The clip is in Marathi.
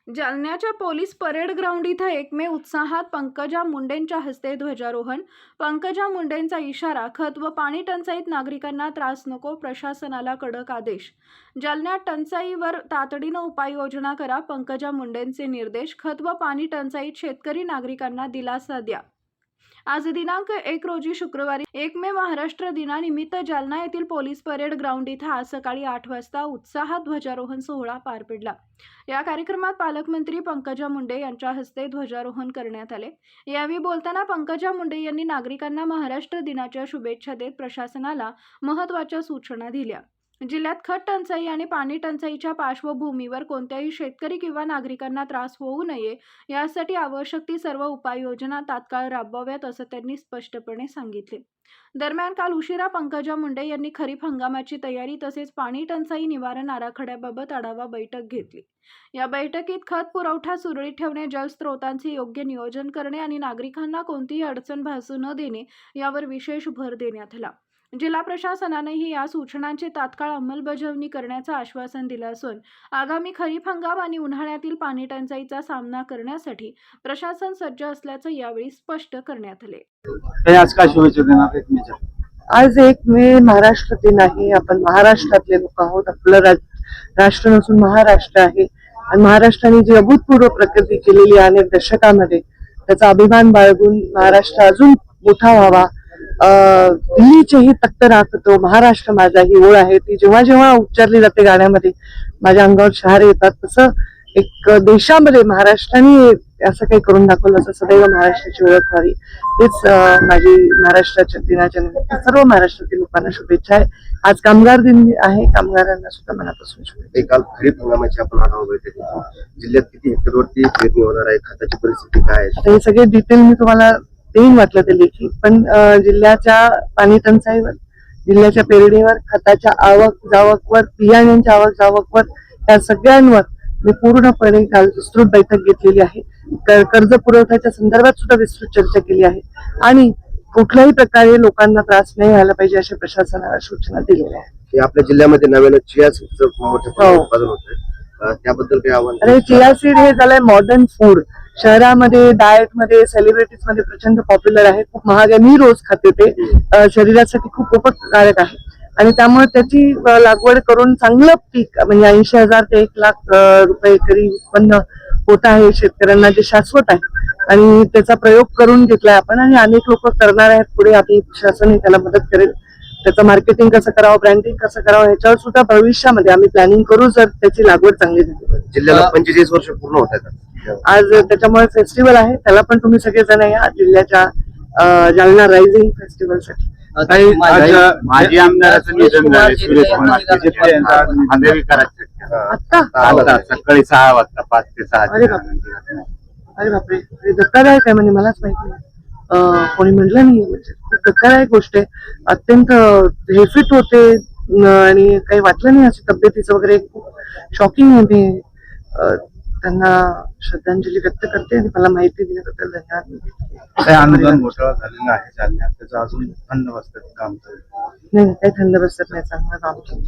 जालन्याच्या पोलीस परेड ग्राउंड इथं 1 मे उत्साहात पंकजा मुंडेंच्या हस्ते ध्वजारोहण. पंकजा मुंडेंचा इशारा, खत व पाणी टंचाईत नागरिकांना त्रास नको, प्रशासनाला कडक आदेश. जालन्यात टंचाईवर तातडीनं उपाययोजना करा, पंकजा मुंडेंचे निर्देश. खत व पाणी टंचाईत शेतकरी नागरिकांना दिलासा द्या. आज दिनांक 1 रोजी शुक्रवारी 1 मे महाराष्ट्र दिनानिमित्त जालना येथील पोलीस परेड ग्राउंड इथं आज सकाळी 8 वाजता उत्साहात ध्वजारोहण सोहळा पार पडला. या कार्यक्रमात पालकमंत्री पंकजा मुंडे यांच्या हस्ते ध्वजारोहण करण्यात आले. यावेळी बोलताना पंकजा मुंडे यांनी नागरिकांना महाराष्ट्र दिनाच्या शुभेच्छा देत प्रशासनाला महत्त्वाच्या सूचना दिल्या. जिल्ह्यात खत टंचाई आणि पाणी टंचाईच्या पार्श्वभूमीवर कोणत्याही शेतकरी किंवा नागरिकांना त्रास होऊ नये यासाठी आवश्यक ती सर्व उपाययोजना तात्काळ राबवाव्यात असं त्यांनी स्पष्टपणे सांगितले. दरम्यान काल उशिरा पंकजा मुंडे यांनी खरीप हंगामाची तयारी तसेच पाणी टंचाई निवारण आराखड्याबाबत आढावा बैठक घेतली. या बैठकीत खत पुरवठा सुरळीत ठेवणे, जलस्रोतांचे योग्य नियोजन करणे आणि नागरिकांना कोणतीही अडचण भासू न देणे यावर विशेष भर देण्यात आला. जिल्हा प्रशासनानेही या सूचनांची तात्काळ अंमलबजावणी करण्याचं आश्वासन दिलं असून आगामी खरीप हंगाम आणि उन्हाळ्यातील पाणी टंचाईचा सामना करण्यासाठी प्रशासन सज्ज असल्याचं यावेळी स्पष्ट करण्यात आले. आज काय शुभेच्छा देणार 1 मेच्या? आज 1 मे महाराष्ट्र दिन आहे. आपण महाराष्ट्रातले लोक आहोत. आपलं राष्ट्र नसून महाराष्ट्र आहे आणि महाराष्ट्राने जी अभूतपूर्व प्रगती केलेली आहे अनेक दशकामध्ये, त्याचा अभिमान बाळगून महाराष्ट्र अजून मोठा व्हावा, दिल्लीचेही तख्त राखतो महाराष्ट्र माझा ही ओळ आहे. ती जेव्हा जेव्हा उच्चारली जाते गाण्यामध्ये माझ्या अंगावर शहारे येतात. तसं एक देशामध्ये महाराष्ट्राने असं काही करून दाखवलं, असं सदैव महाराष्ट्राची ओळख व्हावी, हेच माझी महाराष्ट्राच्या दिनाच्या निमित्त सर्व महाराष्ट्रातील लोकांना शुभेच्छा आहे. आज कामगार दिन आहे, कामगारांना सुद्धा मनापासून शुभेच्छा. काल खरीप हंगामाची आपण आढावा बैठक जिल्ह्यात किती हेक्टरवरती पेरणी होणार आहे, खताची परिस्थिती काय आहे, हे सगळे डिटेल मी तुम्हाला देईन वाटलं ते लेखी. पण जिल्ह्याच्या पाणी टंचाईवर, जिल्ह्याच्या पेरणीवर, खताच्या आवक जावकवर, बियाण्यांच्या आवक जावकवर, या सगळ्यांवर मी पूर्णपणे काल विस्तृत बैठक घेतलेली आहे. कर्ज पुरवठ्याच्या संदर्भात सुद्धा विस्तृत चर्चा केली आहे आणि कुठल्याही प्रकारे लोकांना त्रास नाही व्हायला पाहिजे अशा प्रशासनाला सूचना दिलेल्या आहेत. आपल्या जिल्ह्यामध्ये नव्यानं चिया सीडचं मोठं उत्पादन होतंय, त्याबद्दल काही आव्हान? अरे, चिया सीड हे झालंय मॉडर्न फूड. शहरामध्ये, डाएट मध्ये, सेलिब्रिटीज मध्ये प्रचंड पॉप्युलर आहे. खूप महाग आहे. मी रोज खाते. ते शरीरासाठी खूप उपकारक आहे आणि त्यामुळे त्याची लागवड करून चांगलं पीक म्हणजे 80,000 ते 1,00,000 रुपये एकरी उत्पन्न होत आहे शेतकऱ्यांना, जे शाश्वत आहे आणि त्याचा प्रयोग करून घेतलाय आपण आणि अनेक लोक करणार आहेत. पुढे आपली शासन त्याला मदत करेल. त्याचं मार्केटिंग कसं करावं, ब्रँडिंग कसं करावं, ह्याच्यावर सुद्धा भविष्यामध्ये आम्ही प्लॅनिंग करू जर त्याची लागवड चांगली झाली. जिल्ह्याला 45 वर्ष पूर्ण होत आहेत आज, त्याच्यामुळे फेस्टिवल आहे, त्याला पण तुम्ही सगळेजण या जिल्ह्याच्या जालना रायझिंग फेस्टिवल साठी. माजी आमदाराचं निधन झाले सुरेश कुमार आता सकाळी 6 वाजता 5 ते 6. अरे बापरे, धक्कादायक आहे. म्हणजे मलाच माहिती नाही, कोणी म्हणलं नाही. म्हणजे खूप धक्कादायक गोष्ट आहे. अत्यंत हेफिट होते आणि काही वाटलं नाही असं तब्येतीचं वगैरे. खूप शॉकिंग आहे. मी त्यांना श्रद्धांजली व्यक्त करते आणि मला माहिती दिल्याबद्दल धन्यवाद. अनुदान घोटाळा झालेला आहे जालन्यात, त्याचं अजून थंड बसतात काम चालू नाही, काही थंड बसत नाही, चांगलं काम चालू.